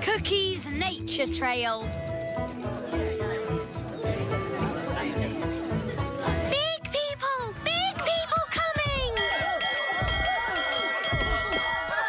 Cookie's Nature Trail. Big people coming!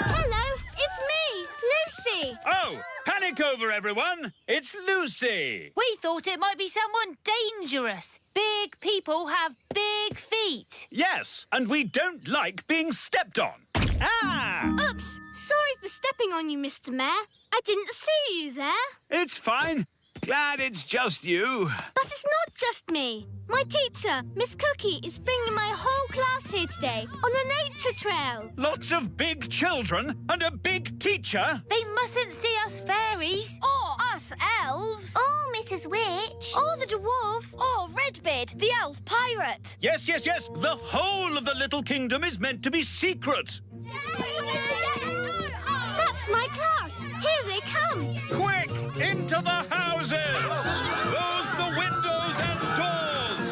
Hello, it's me, Lucy. Oh, panic over, everyone. It's Lucy. We thought it might be someone dangerous. Big people have big feet. Yes, and we don't like being stepped on. Ah! Oops, sorry for stepping on you, Mr. Mayor. I didn't see you there. It's fine. Glad it's just you. But it's not just me. My teacher, Miss Cookie, is bringing my whole class here today on the nature trail. Lots of big children and a big teacher. They mustn't see us fairies. Or us elves. Or Mrs. Witch. Or the dwarves. Or Redbeard, the elf pirate. Yes. The whole of the little kingdom is meant to be secret. That's my class. Here they come. Quick, into the houses! Close the windows and doors!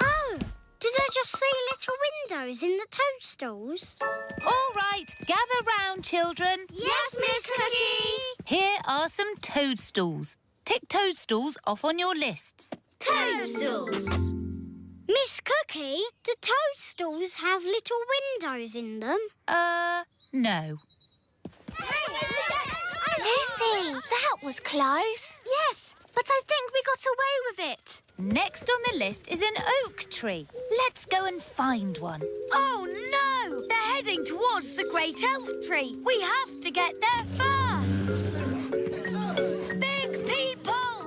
Oh, did I just see little windows in the toadstools? All right, gather round, children. Yes, Miss Cookie. Here are some toadstools. Tick toadstools off on your lists. Toadstools. Miss Cookie, do toadstools have little windows in them? No. Lucy, that was close. Yes, but I think we got away with it. Next on the list is an oak tree. Let's go and find one. Oh, no! They're heading towards the Great Elf Tree. We have to get there first. Big people,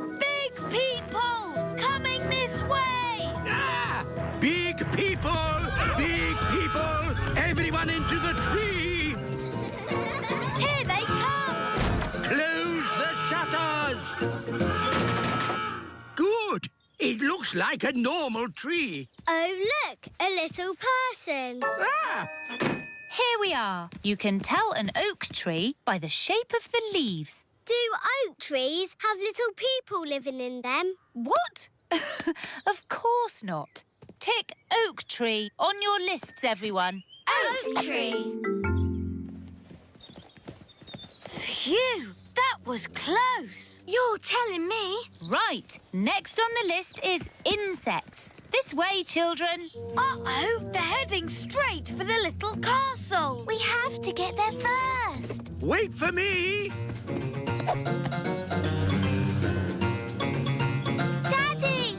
coming this way. Ah! Big people! Everyone into the tree! Here they come. Close the shutters! Good! It looks like a normal tree. Oh, look, a little person. Ah! Here we are. You can tell an oak tree by the shape of the leaves. Do oak trees have little people living in them? What? Of course not. Tick oak tree on your lists, everyone. Oak tree. Phew, that was close. You're telling me? Right. Next on the list is insects. This way, children. Uh-oh, they're heading straight for the little castle. We have to get there first. Wait for me! Daddy!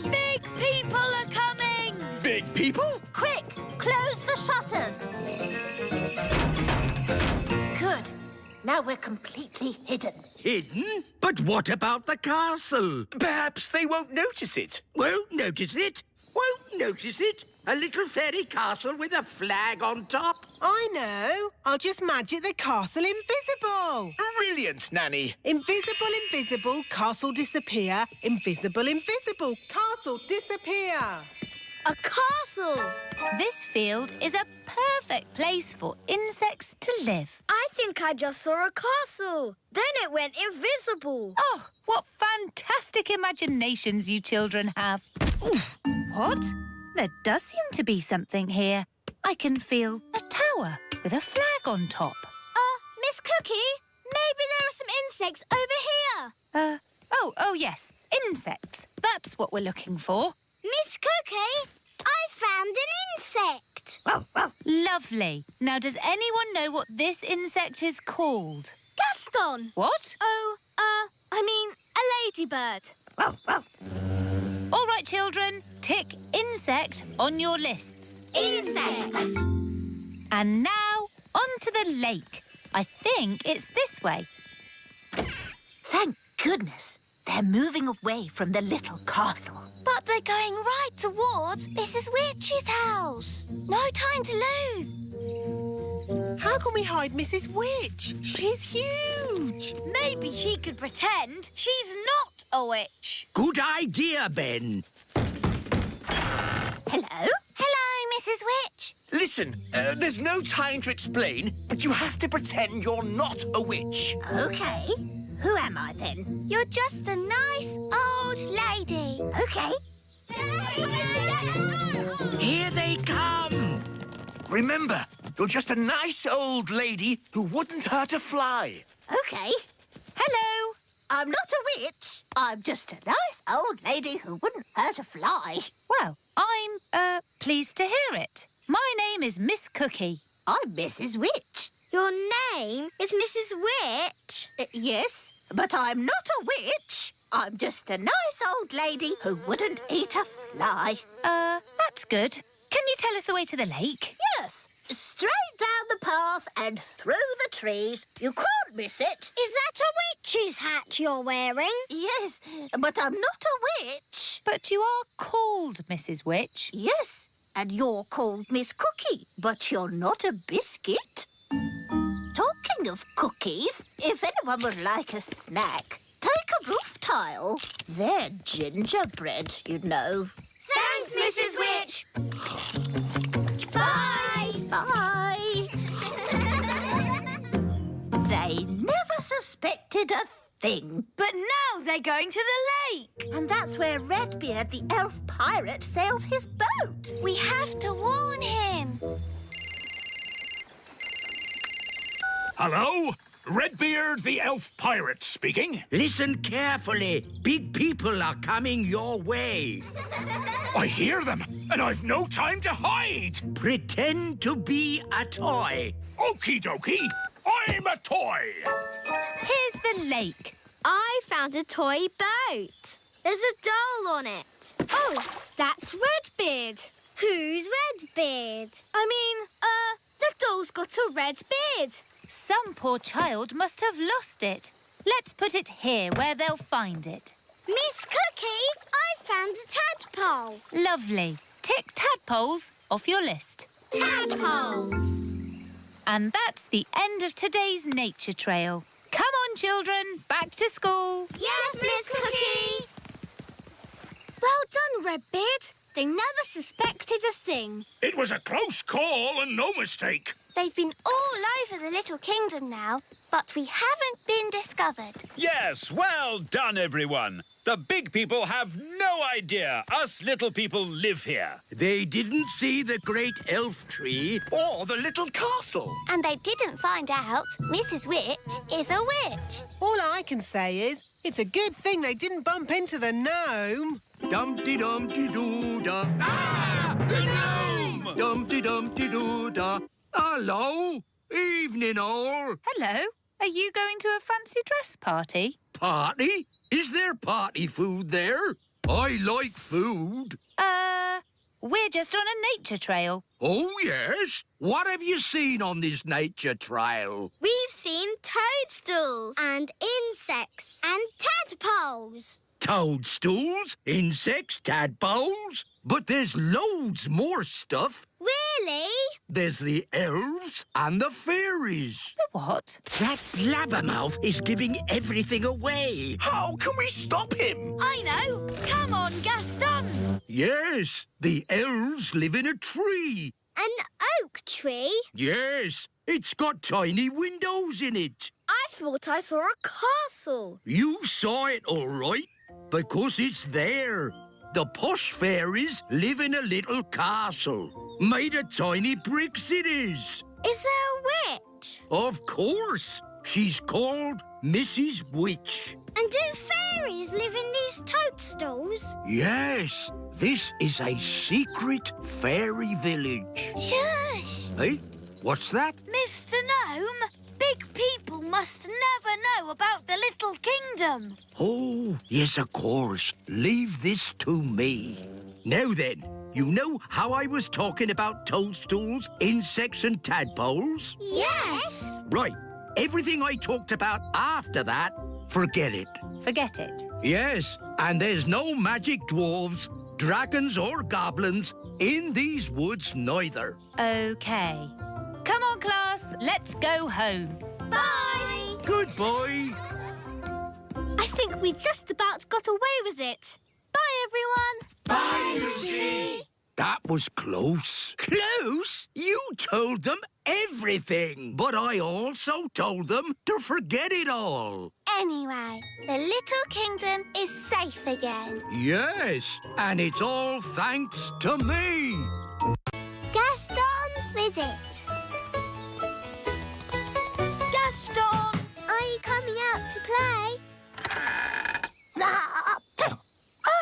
Big people are coming. Big people? Quick, close the shutters. Good. Now we're completely hidden. Hidden? But what about the castle? Perhaps they won't notice it. Won't notice it? A little fairy castle with a flag on top? I know. I'll just magic the castle invisible. Brilliant, Nanny. Invisible, castle disappear. Invisible, castle disappear. A castle. This field is a perfect place for insects to live. I think I just saw a castle. Then it went invisible. Oh, what fantastic imaginations you children have. Oof. What? There does seem to be something here. I can feel a tower with a flag on top. Miss Cookie, maybe there are some insects over here. Oh, yes, insects. That's what we're looking for. Miss Cookie, I found an insect. Lovely. Now, does anyone know what this insect is called? Gaston. What? Oh, I mean, a ladybird. All right, children, tick insect on your lists. Insect. And now, onto the lake. I think it's this way. Thank goodness. They're moving away from the little castle. But they're going right towards Mrs. Witch's house. No time to lose. How can we hide Mrs. Witch? She's huge. Maybe she could pretend she's not a witch. Good idea, Ben. Hello? Hello, Mrs. Witch. Listen, there's no time to explain, but you have to pretend you're not a witch. OK. Who am I then? You're just a nice old lady. OK. Here they come! Remember, you're just a nice old lady who wouldn't hurt a fly. OK. Hello. I'm not a witch. I'm just a nice old lady who wouldn't hurt a fly. Well, I'm, pleased to hear it. My name is Miss Cookie. I'm Mrs. Witch. Your name is Mrs. Witch. Yes, but I'm not a witch. I'm just a nice old lady who wouldn't eat a fly. That's good. Can you tell us the way to the lake? Yes, straight down the path and through the trees. You can't miss it. Is that a witch's hat you're wearing? Yes, but I'm not a witch. But you are called Mrs. Witch. Yes, and you're called Miss Cookie, but you're not a biscuit. Talking of cookies, if anyone would like a snack, take a roof tile. They're gingerbread, you know. Thanks, Mrs. Witch. Bye. Bye. They never suspected a thing. But now they're going to the lake. And that's where Redbeard, the elf pirate, sails his boat. We have to warn him. Hello? Redbeard the elf pirate speaking. Listen carefully. Big people are coming your way. I hear them, and I've no time to hide. Pretend to be a toy. Okie dokie, I'm a toy. Here's the lake. I found a toy boat. There's a doll on it. Oh, that's Redbeard. Who's Redbeard? The doll's got a red beard. Some poor child must have lost it. Let's put it here where they'll find it. Miss Cookie, I found a tadpole. Lovely. Tick tadpoles off your list. Tadpoles. And that's the end of today's nature trail. Come on, children, back to school. Yes, Miss Cookie. Well done, Redbeard. They never suspected a thing. It was a close call and no mistake. They've been all over the little kingdom now, but we haven't been discovered. Yes, well done, everyone. The big people have no idea us little people live here. They didn't see the great elf tree. Or the little castle. And they didn't find out Mrs. Witch is a witch. All I can say is, it's a good thing they didn't bump into the gnome. Dumpty-dumpty-doo-da. Ah! The gnome! Dumpty-dumpty-doo-da. Hello. Evening, all. Hello. Are you going to a fancy dress party? Party? Is there party food there? I like food. We're just on a nature trail. Oh, yes? What have you seen on this nature trail? We've seen toadstools and insects and tadpoles. Toadstools, insects, tadpoles. But there's loads more stuff. Really? There's the elves and the fairies. The what? That blabbermouth is giving everything away. How can we stop him? I know. Come on, Gaston. Yes, the elves live in a tree. An oak tree? Yes, it's got tiny windows in it. I thought I saw a castle. You saw it all right, because it's there. The posh fairies live in a little castle. Made of tiny bricks it is. Is there a witch? Of course. She's called Mrs. Witch. And do fairies live in these toadstools? Yes, this is a secret fairy village. Shush! Hey, what's that? Mr. Gnome, big people must never know about the little kingdom. Oh, yes, of course. Leave this to me. Now then, you know how I was talking about toadstools, insects and tadpoles? Yes! Right. Everything I talked about after that, forget it. Forget it. Yes, and there's no magic dwarves, dragons or goblins in these woods neither. OK. Come on, class. Let's go home. Bye! Goodbye. I think we just about got away with it. Bye, everyone. Bye, Lucy. That was close. Close? You told them everything. But I also told them to forget it all. Anyway, the little kingdom is safe again. Yes, and it's all thanks to me. Gaston's it? Gaston! Are you coming out to play?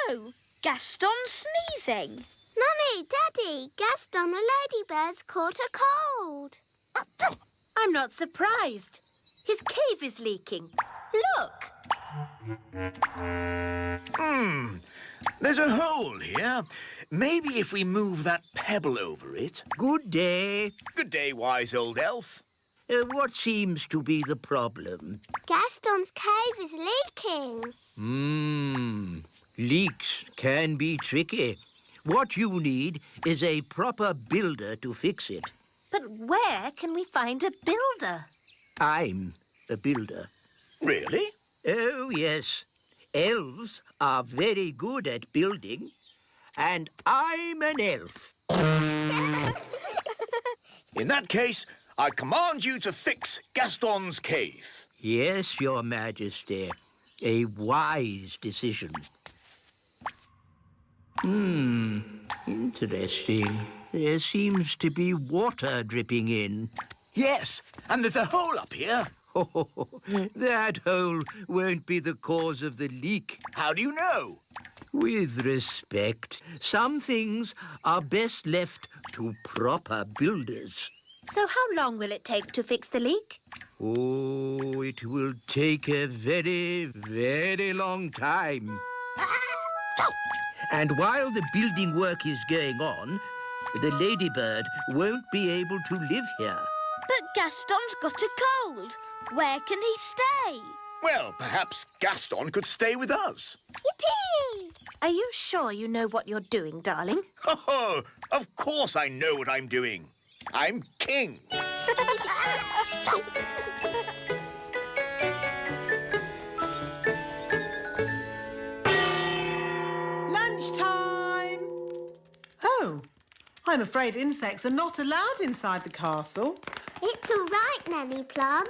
Oh, Gaston's sneezing. Mummy, Daddy, Gaston the ladybird's caught a cold. I'm not surprised. His cave is leaking. Look. There's a hole here. Maybe if we move that pebble over it. Good day. Good day, wise old elf. What seems to be the problem? Gaston's cave is leaking. Leaks can be tricky. What you need is a proper builder to fix it. But where can we find a builder? I'm a builder. Really? Oh, yes. Elves are very good at building, and I'm an elf. In that case, I command you to fix Gaston's cave. Yes, Your Majesty. A wise decision. Interesting. There seems to be water dripping in. Yes, and there's a hole up here. Oh, that hole won't be the cause of the leak. How do you know? With respect, some things are best left to proper builders. So how long will it take to fix the leak? Oh, it will take a very, very long time. And while the building work is going on, the ladybird won't be able to live here. But Gaston's got a cold. Where can he stay? Well, perhaps Gaston could stay with us. Yippee! Are you sure you know what you're doing, darling? Oh, of course I know what I'm doing. I'm king. Lunchtime! Oh, I'm afraid insects are not allowed inside the castle. It's all right, Nanny Plum.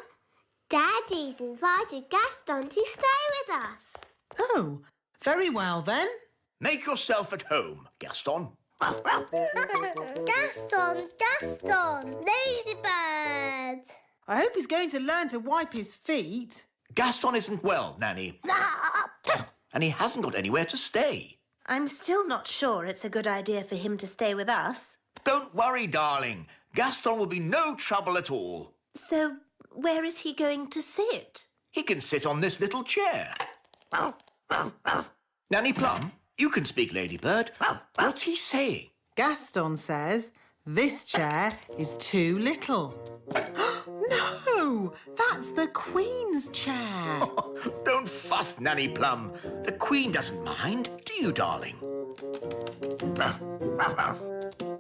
Daddy's invited Gaston to stay with us. Oh, very well then. Make yourself at home, Gaston. Gaston, ladybird. I hope he's going to learn to wipe his feet. Gaston isn't well, Nanny. And he hasn't got anywhere to stay. I'm still not sure it's a good idea for him to stay with us. Don't worry, darling. Gaston will be no trouble at all. So, where is he going to sit? He can sit on this little chair. Nanny Plum, you can speak, Ladybird. What's he saying? Gaston says this chair is too little. No, that's the Queen's chair. Don't fuss, Nanny Plum. The Queen doesn't mind, do you, darling?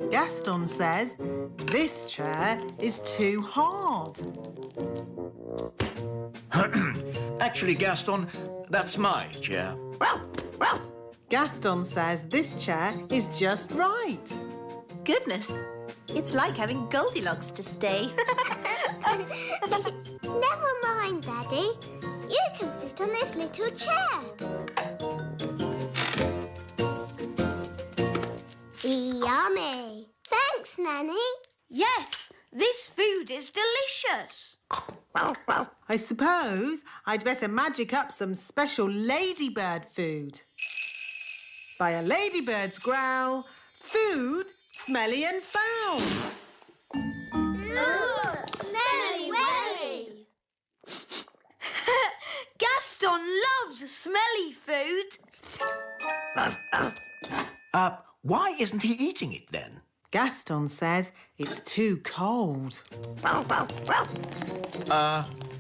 Gaston says this chair is too hard. Actually, Gaston, that's my chair. Gaston says this chair is just right. Goodness, it's like having Goldilocks to stay. Never mind, Daddy. You can sit on this little chair. Yummy. Thanks, Nanny. Yes, this food is delicious. I suppose I'd better magic up some special ladybird food. By a ladybird's growl, food smelly and foul. Smelly welly. Gaston loves smelly food. Why isn't he eating it, then? Gaston says it's too cold.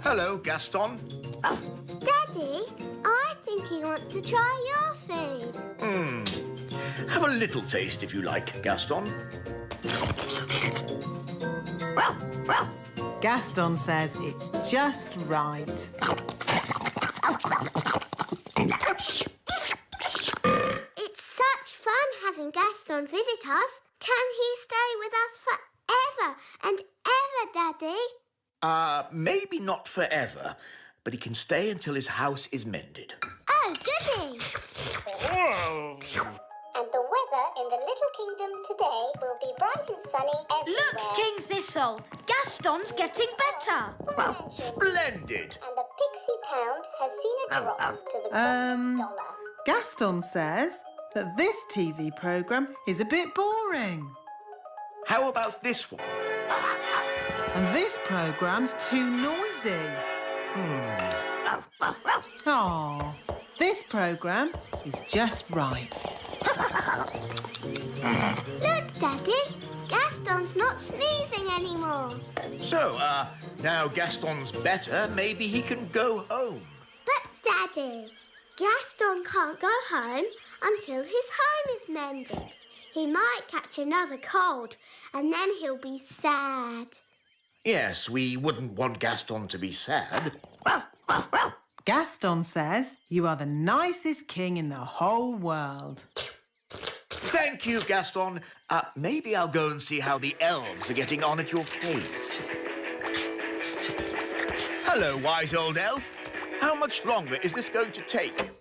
Hello, Gaston. Daddy, I think he wants to try your food. Have a little taste, if you like, Gaston. Gaston says it's just right. It's such fun having Gaston visit us. Can he stay with us forever and ever, Daddy? Maybe not forever, but he can stay until his house is mended. Oh, goody. And the weather in the Little Kingdom today will be bright and sunny everywhere. Look, King Thistle! Gaston's getting better! Splendid! And the Pixie Pound has seen a drop to the gold dollar. Gaston says that this TV programme is a bit boring. How about this one? And this programme's too noisy. Oh, this programme is just right. Look, Daddy. Gaston's not sneezing anymore. So, now Gaston's better, maybe he can go home. But, Daddy, Gaston can't go home until his home is mended. He might catch another cold, and then he'll be sad. Yes, we wouldn't want Gaston to be sad. Gaston says you are the nicest king in the whole world. Thank you, Gaston. Maybe I'll go and see how the elves are getting on at your cave. Hello, wise old elf. How much longer is this going to take?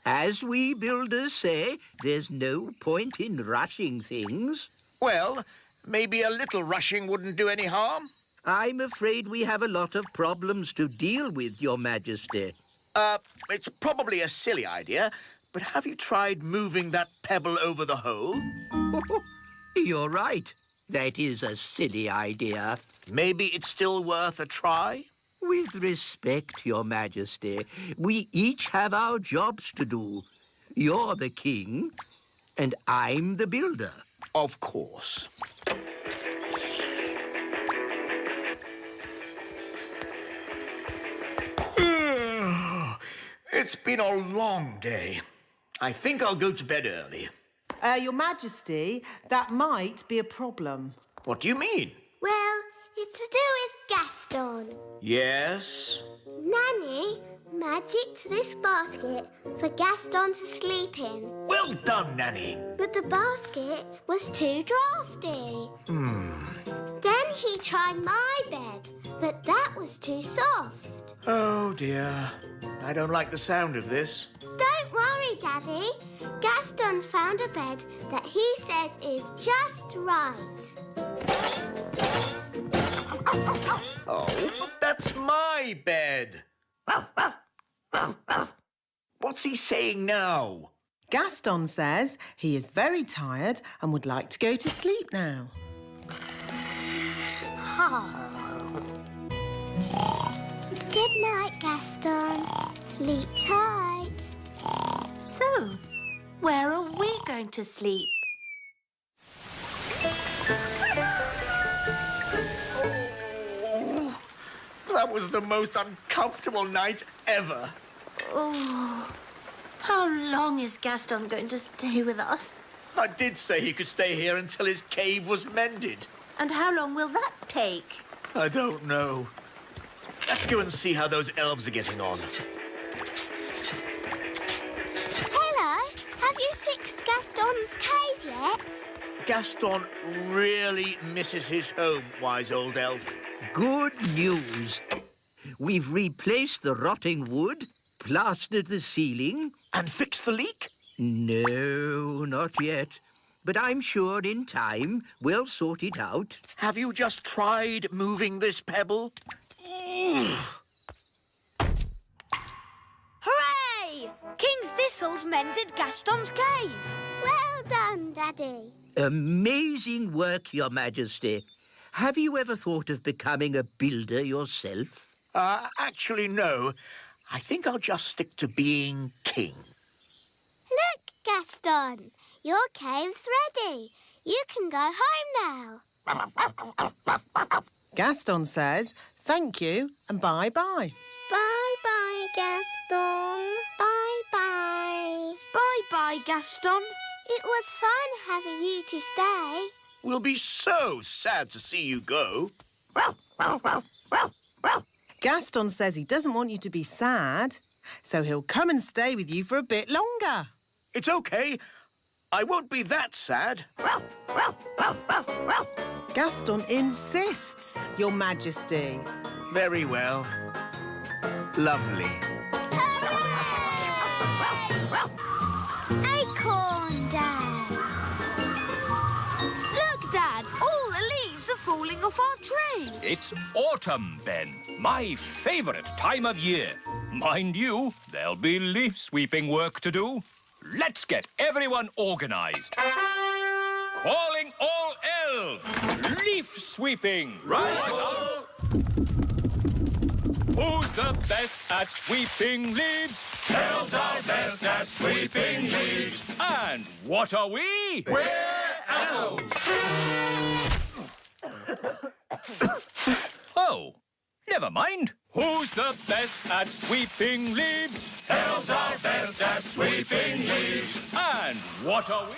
As we builders say, there's no point in rushing things. Well, maybe a little rushing wouldn't do any harm. I'm afraid we have a lot of problems to deal with, Your Majesty. It's probably a silly idea, but have you tried moving that pebble over the hole? You're right. That is a silly idea. Maybe it's still worth a try? With respect, Your Majesty, we each have our jobs to do. You're the king, and I'm the builder. Of course. It's been a long day. I think I'll go to bed early. Your Majesty, that might be a problem. What do you mean? Well, it's to do with Gaston. Yes? Nanny magicked this basket for Gaston to sleep in. Well done, Nanny. But the basket was too drafty. Then he tried my bed, but that was too soft. Oh, dear. I don't like the sound of this. Don't worry, Daddy. Gaston's found a bed that he says is just right. Oh, but that's my bed. What's he saying now? Gaston says he is very tired and would like to go to sleep now. Good night, Gaston. Sleep tight. So, where are we going to sleep? Oh, that was the most uncomfortable night ever. Oh, how long is Gaston going to stay with us? I did say he could stay here until his cave was mended. And how long will that take? I don't know. Let's go and see how those elves are getting on. Hello. Have you fixed Gaston's cave yet? Gaston really misses his home, wise old elf. Good news. We've replaced the rotting wood, plastered the ceiling. And fixed the leak? No, not yet. But I'm sure in time we'll sort it out. Have you just tried moving this pebble? Hooray! King Thistle's mended Gaston's cave. Well done, Daddy. Amazing work, Your Majesty. Have you ever thought of becoming a builder yourself? Actually, no. I think I'll just stick to being king. Look, Gaston. Your cave's ready. You can go home now. Gaston says thank you and bye-bye. Bye-bye, Gaston. Bye-bye. Bye-bye, Gaston. It was fun having you to stay. We'll be so sad to see you go. Gaston says he doesn't want you to be sad, so he'll come and stay with you for a bit longer. It's okay. I won't be that sad. Gaston insists, Your Majesty. Very well. Lovely. Acorn Day. falling off our tree. It's autumn, Ben. My favourite time of year. Mind you, there'll be leaf sweeping work to do. Let's get everyone organised. Calling all elves. Leaf sweeping. Right. Who's the best at sweeping leaves? Elves are best at sweeping leaves. And what are we? We're elves. Oh, never mind. Who's the best at sweeping leaves? Elves are best at sweeping leaves. And what are we?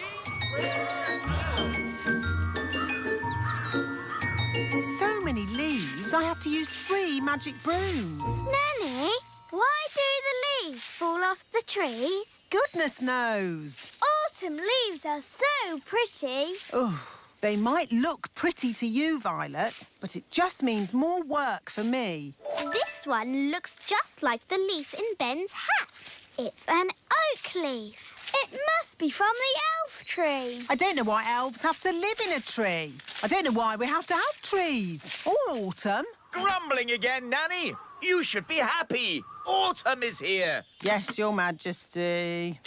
So many leaves, I have to use 3 magic brooms. Nanny, why do the leaves fall off the trees? Goodness knows. Autumn leaves are so pretty. Oh, they might look pretty to you, Violet, but it just means more work for me. This one looks just like the leaf in Ben's hat. It's an oak leaf. It must be from the elf tree. I don't know why elves have to live in a tree. I don't know why we have to have trees. Or autumn. Grumbling again, Nanny. You should be happy. Autumn is here. Yes, Your Majesty.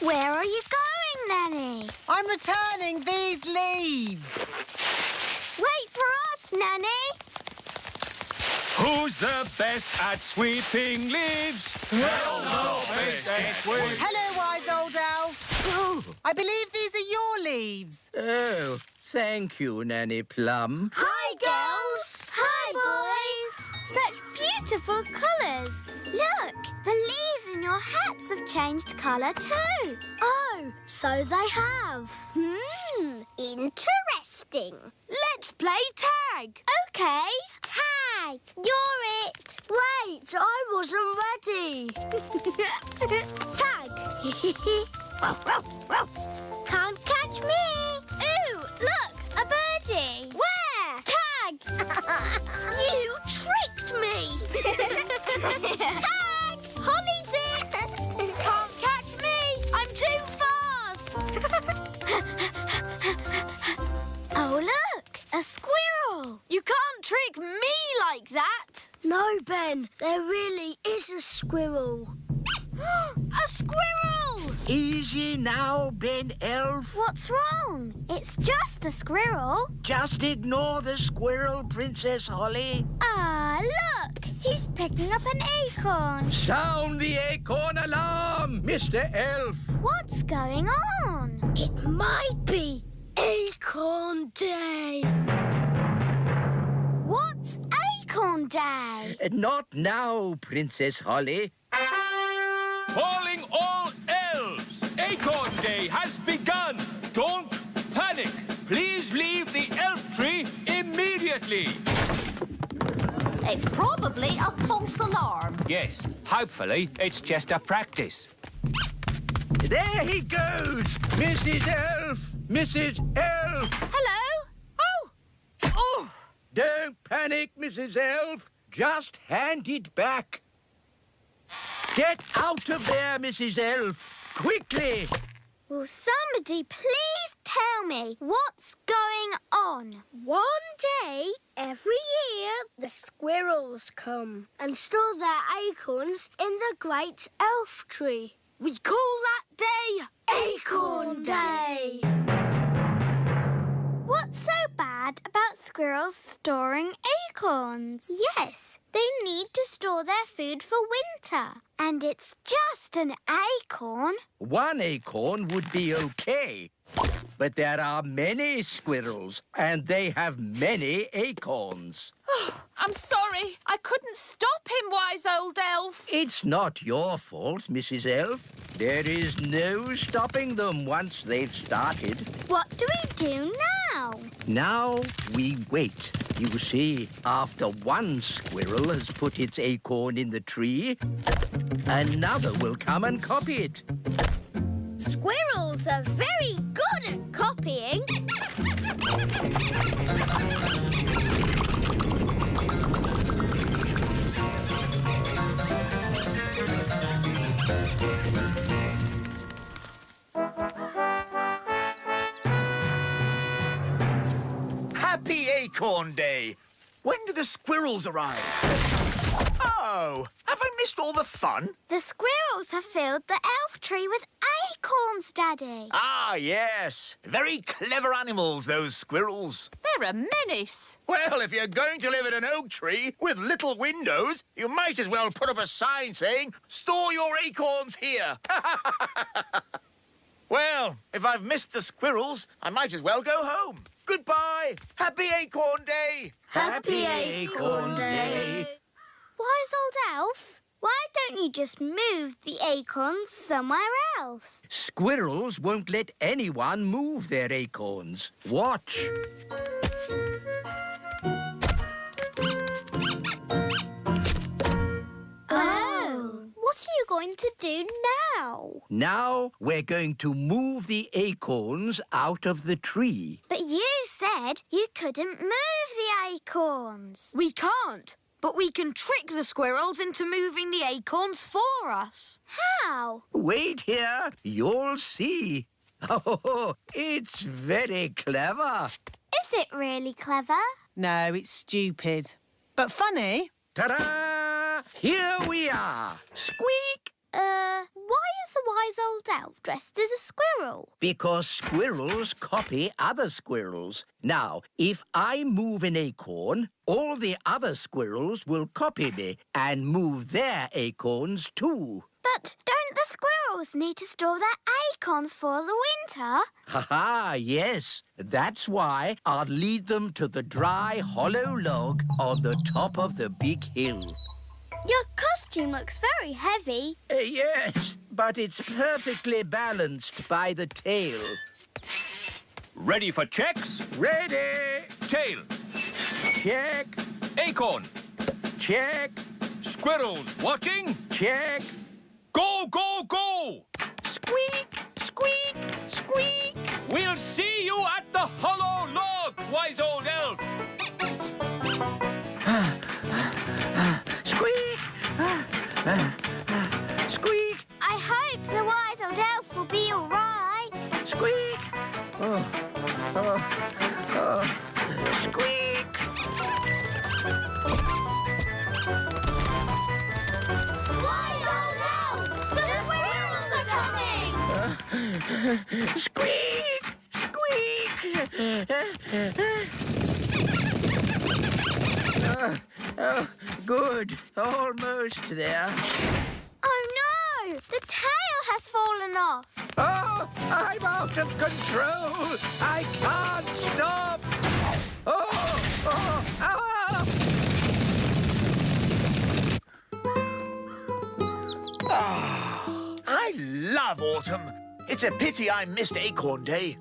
Where are you going, Nanny? I'm returning these leaves. Wait for us, Nanny. Who's the best at sweeping leaves? Elves are best at sweeping. Hello, wise old elf. Oh, I believe these are your leaves. oh, thank you, Nanny Plum. Hi, girls. Hi, boys. Such beautiful colours. Look, the leaves in your hats have changed colour too. Oh, so they have. Interesting. Let's play tag. OK. Tag. You're it. Wait, I wasn't ready. Tag. Can't catch me. Ooh, look, a birdie. Where? Tag. You tricked me. Tag. Holly's it. Can't catch me. I'm too fast. Oh, look, a squirrel. You can't trick me like that. No, Ben, there really is a squirrel. A squirrel! Easy now, Ben Elf. What's wrong? It's just a squirrel. Just ignore the squirrel, Princess Holly. Ah, look, he's picking up an acorn. Sound the acorn alarm, Mr. Elf. What's going on? It might be Acorn Day. What's Acorn Day? Not now, Princess Holly. Calling all elves. Acorn Day has begun. Don't panic. Please leave the elf tree immediately. It's probably a false alarm. Yes, hopefully it's just a practice. There he goes! Mrs. Elf! Mrs. Elf! Hello? Oh! Oh! Don't panic, Mrs. Elf. Just hand it back. Get out of there, Mrs. Elf. Quickly! Will somebody please tell me what's going on? One day, every year, The squirrels come and store their acorns in the great elf tree. We call that day Acorn Day. what's so bad about squirrels storing acorns? Yes, they need to store their food for winter. And it's just an acorn. One acorn would be okay. But there are many squirrels, and they have many acorns. I'm sorry. I couldn't stop him, wise old elf. It's not your fault, Mrs. Elf. There is no stopping them once they've started. What do we do now? Now we wait. You see, after one squirrel has put its acorn in the tree, another will come and copy it. Squirrels are very good at copying. Happy Acorn Day. When do the squirrels arrive? Oh, have I missed all the fun? The squirrels have filled the elf tree with acorns, Daddy. Ah, yes. Very clever animals, those squirrels. They're a menace. Well, if you're going to live in an oak tree with little windows, you might as well put up a sign saying, "Store your acorns here." Well, if I've missed the squirrels, I might as well go home. Goodbye. Happy Acorn Day. Happy Acorn Day. Wise old elf, why don't you just move the acorns somewhere else? Squirrels won't let anyone move their acorns. Watch. Oh. What are you going to do now? Now we're going to move the acorns out of the tree. But you said you couldn't move the acorns. We can't, but we can trick the squirrels into moving the acorns for us. How? Wait here, you'll see. Oh, it's very clever. Is it really clever? No, it's stupid. But funny. Ta-da! Here we are. Squeak! Why is the wise old elf dressed as a squirrel? Because squirrels copy other squirrels. Now, if I move an acorn, all the other squirrels will copy me and move their acorns too. But don't the squirrels need to store their acorns for the winter? Ha-ha, yes. That's why I'll lead them to the dry, hollow log on the top of the big hill. Your costume looks very heavy. Yes, but it's perfectly balanced by the tail. Ready for checks? Ready! Tail. Check, Acorn. check, Squirrels watching. check. Go, go, go! Squeak, squeak, squeak. We'll see you at the hollow log, wise old elf. Squeak! Squeak! I hope the wise old elf will be all right. Squeak! Squeak! Wise old elf! The squirrels are coming! Squeak! Squeak! Good. Almost there. Oh no! The tail has fallen off. Oh, I'm out of control. I can't stop. I love autumn. It's a pity I missed Acorn Day.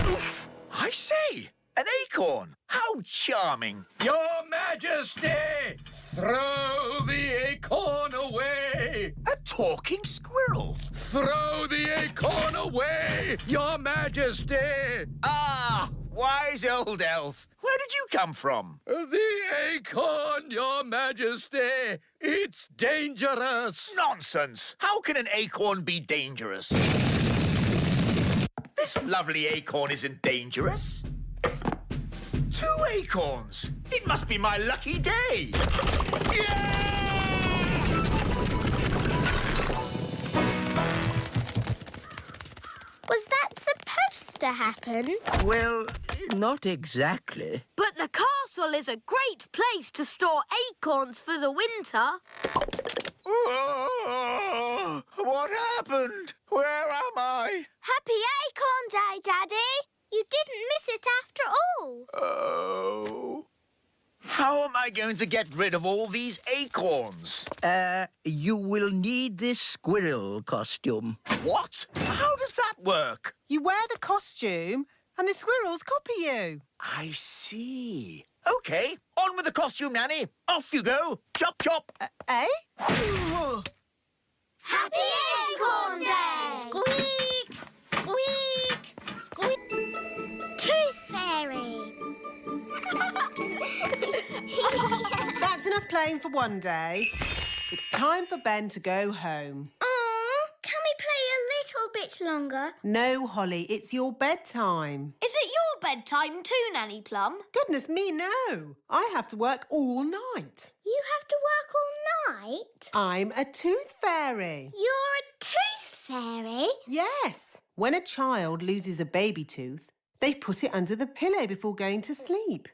Oof! I say, an acorn. How charming. Your Majesty, throw the acorn away. A talking squirrel. Throw the acorn away, Your Majesty. Ah, wise old elf. Where did you come from? The acorn, Your Majesty. It's dangerous. Nonsense. How can an acorn be dangerous? This lovely acorn isn't dangerous. 2 acorns. It must be my lucky day. Was that supposed to happen? Well, not exactly. But the castle is a great place to store acorns for the winter. Oh, what happened? Where am I? Happy Acorn Day, Daddy! You didn't miss it after all. Oh. How am I going to get rid of all these acorns? You will need this squirrel costume. What? How does that work? You wear the costume and the squirrels copy you. I see. OK, on with the costume, Nanny. Off you go. Chop, chop. Eh? Happy Acorn Day! Squeak! Squeak! Squeak! Tooth Fairy! That's enough playing for one day. It's time for Ben to go home. Aw, can we play a little bit much longer. No, Holly, it's your bedtime. Is it your bedtime too, Nanny Plum? Goodness me, no. I have to work all night. You have to work all night? I'm a tooth fairy. You're a tooth fairy? Yes. When a child loses a baby tooth, they put it under the pillow before going to sleep.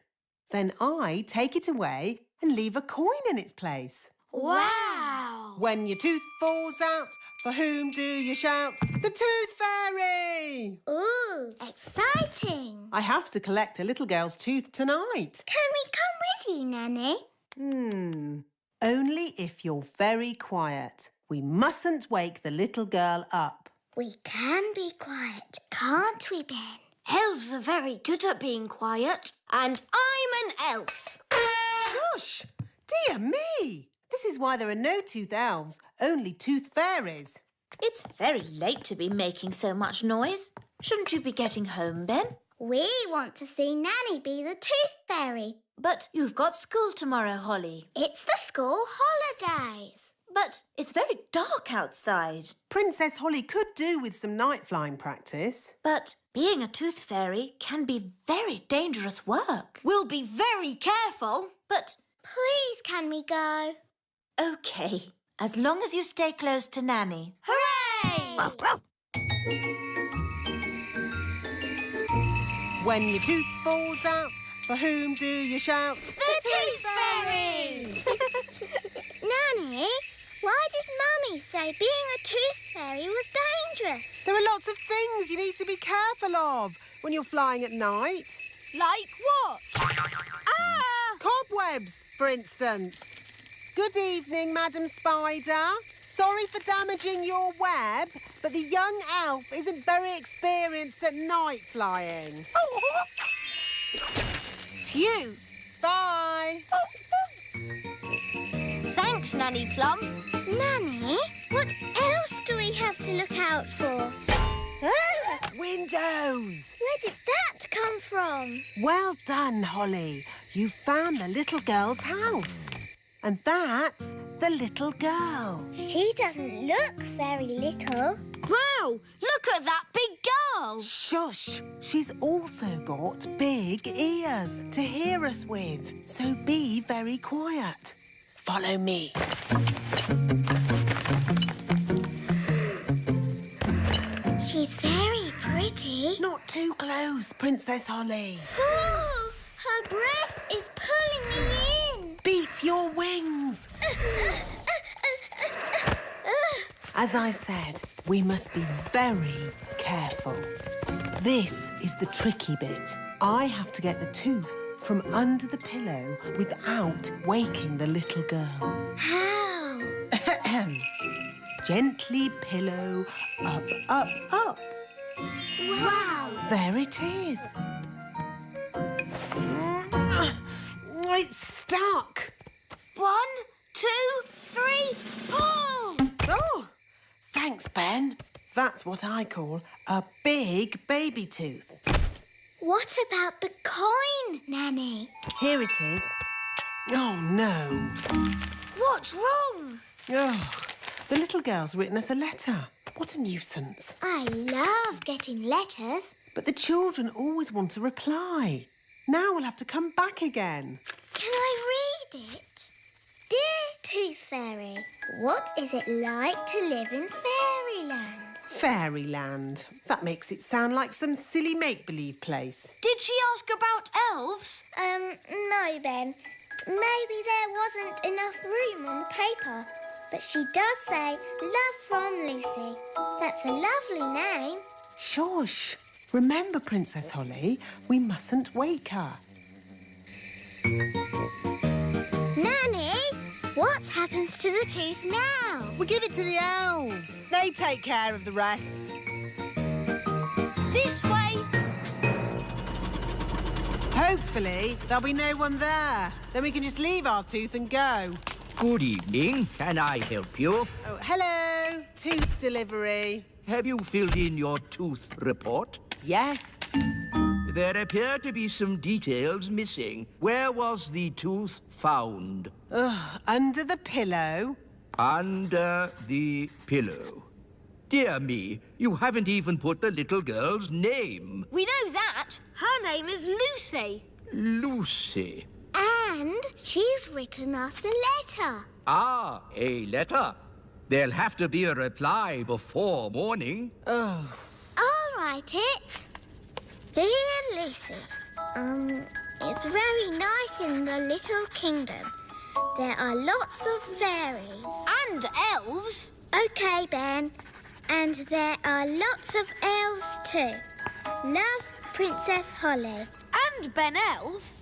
Then I take it away and leave a coin in its place. Wow! When your tooth falls out, for whom do you shout? The Tooth Fairy! Ooh, exciting! I have to collect a little girl's tooth tonight. Can we come with you, Nanny? Only if you're very quiet. We mustn't wake the little girl up. We can be quiet, can't we, Ben? Elves are very good at being quiet. And I'm an elf. Shush! Dear me! This is why there are no tooth elves, only tooth fairies. It's very late to be making so much noise. Shouldn't you be getting home, Ben? We want to see Nanny be the tooth fairy. But you've got school tomorrow, Holly. It's the school holidays. But it's very dark outside. Princess Holly could do with some night flying practice. But being a tooth fairy can be very dangerous work. We'll be very careful. But Please, can we go? OK, as long as you stay close to Nanny. Hooray! When your tooth falls out, for whom do you shout? The Tooth Fairy! Nanny, why did Mummy say being a tooth fairy was dangerous? There are lots of things you need to be careful of when you're flying at night. Like what? Ah! Cobwebs, for instance. Good evening, Madam Spider. Sorry for damaging your web, but the young elf isn't very experienced at night flying. Phew! Bye. Thanks, Nanny Plum. Nanny, what else do we have to look out for? Ah! Windows. Where did that come from? Well done, Holly. You found the little girl's house. And that's the little girl. She doesn't look very little. Wow! Look at that big girl! Shush! She's also got big ears to hear us with. So be very quiet. Follow me. She's very pretty. Not too close, Princess Holly. Oh, her breath is pulling me in. Beat your wings. As I said, we must be very careful. This is the tricky bit. I have to get the tooth from under the pillow without waking the little girl. How? Gently pillow, up, up, up. Wow! There it is. It's stuck. 1, 2, 3, pull! Oh, thanks, Ben. That's what I call a big baby tooth. What about the coin, Nanny? Here it is. Oh, no. What's wrong? Oh, the little girl's written us a letter. What a nuisance. I love getting letters. But the children always want a reply. Now we'll have to come back again. Can I read it? Dear Tooth Fairy, what is it like to live in Fairyland? Fairyland. That makes it sound like some silly make-believe place. Did she ask about elves? No, Ben. Maybe there wasn't enough room on the paper. But she does say, love from Lucy. That's a lovely name. Shush. Remember, Princess Holly, we mustn't wake her. Nanny, what happens to the tooth now? We give it to the elves. They take care of the rest. This way. Hopefully, there'll be no one there. Then we can just leave our tooth and go. Good evening. Can I help you? Oh, hello. Tooth delivery. Have you filled in your tooth report? Yes. There appear to be some details missing. Where was the tooth found? Under the pillow. Under the pillow. Dear me, you haven't even put the little girl's name. We know that. Her name is Lucy. Lucy. And she's written us a letter. Ah, a letter. There'll have to be a reply before morning. I'll write it. Dear Lucy, it's very nice in the little kingdom. There are lots of fairies. And elves. OK, Ben. And there are lots of elves too. Love, Princess Holly. And Ben Elf.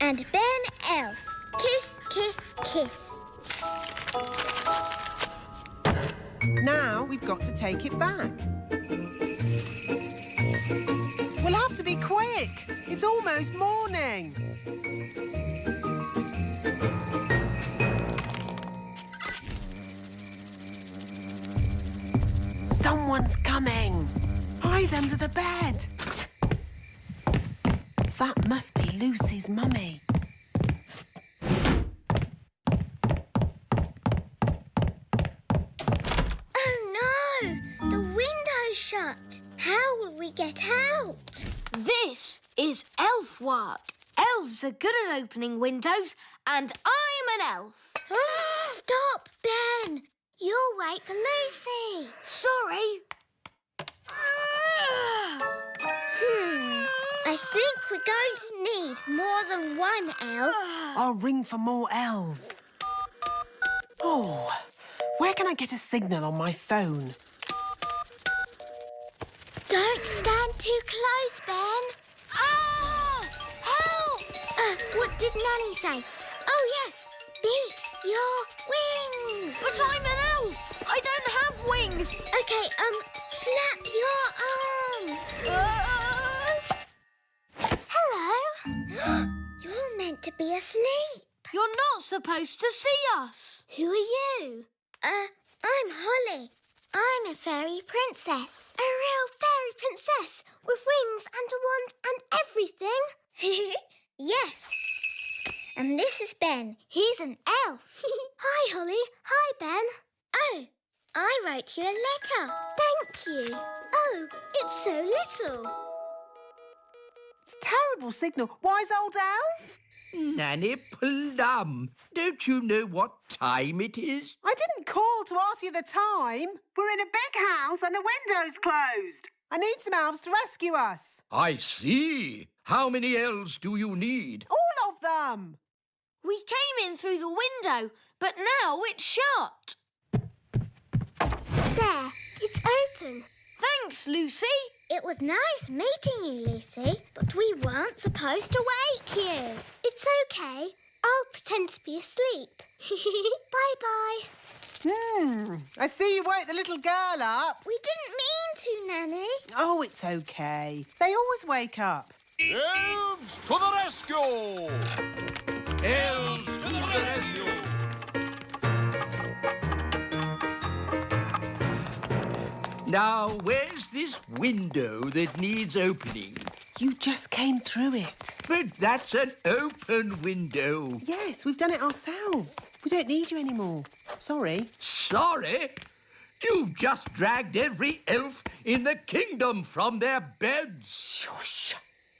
And Ben Elf. Kiss, kiss, kiss. Now we've got to take it back. We'll have to be quick. It's almost morning. Someone's coming. Hide under the bed. That must be Lucy's mummy. Oh no! The window's shut. How will we get out? This is elf work. Elves are good at opening windows, and I'm an elf. Stop, Ben! You'll wake Lucy. Sorry. I think we're going to need more than one elf. I'll ring for more elves. Oh, where can I get a signal on my phone? Don't stand too close, Ben. Help! What did Nanny say? Oh, yes. Beat your wings. But I'm an elf. I don't have wings. OK, flap your arms. Hello. You're meant to be asleep. You're not supposed to see us. Who are you? I'm Holly. I'm a fairy princess. A real fairy princess with wings and a wand and everything? Yes. And this is Ben. He's an elf. Hi, Holly. Hi, Ben. Oh, I wrote you a letter. Thank you. Oh, it's so little. It's a terrible signal. Wise old elf? Nanny Plum, don't you know what time it is? I didn't call to ask you the time. We're in a big house and the window's closed. I need some elves to rescue us. I see. How many elves do you need? All of them. We came in through the window, but now it's shut. There, it's open. Thanks, Lucy. It was nice meeting you, Lucy, but we weren't supposed to wake you. It's OK. I'll pretend to be asleep. Bye-bye. I see you woke the little girl up. We didn't mean to, Nanny. Oh, it's OK. They always wake up. Elves to the rescue! Elves to the rescue! Now, where's this window that needs opening? You just came through it. But that's an open window. Yes, we've done it ourselves. We don't need you anymore. Sorry. Sorry? You've just dragged every elf in the kingdom from their beds. Shush.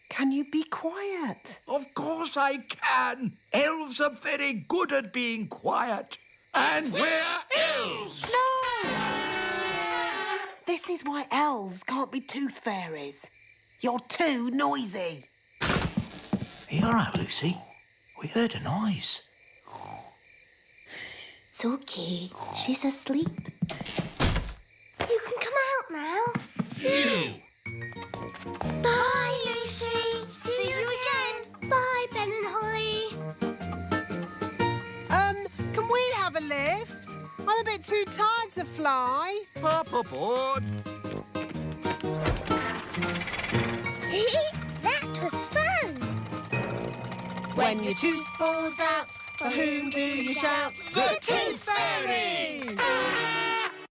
Can you be quiet? Of course I can. Elves are very good at being quiet. And we're elves. No! This is why elves can't be tooth fairies. You're too noisy. Are you all right, Lucy? We heard a noise. It's OK. She's asleep. You can come out now. Phew! Bye, Lucy. See you again. Bye, Ben and Holly. Can we have a lift? I'm a bit too tired to fly. Up aboard. That was fun. When your tooth falls out, for whom do you shout? The Tooth Fairy!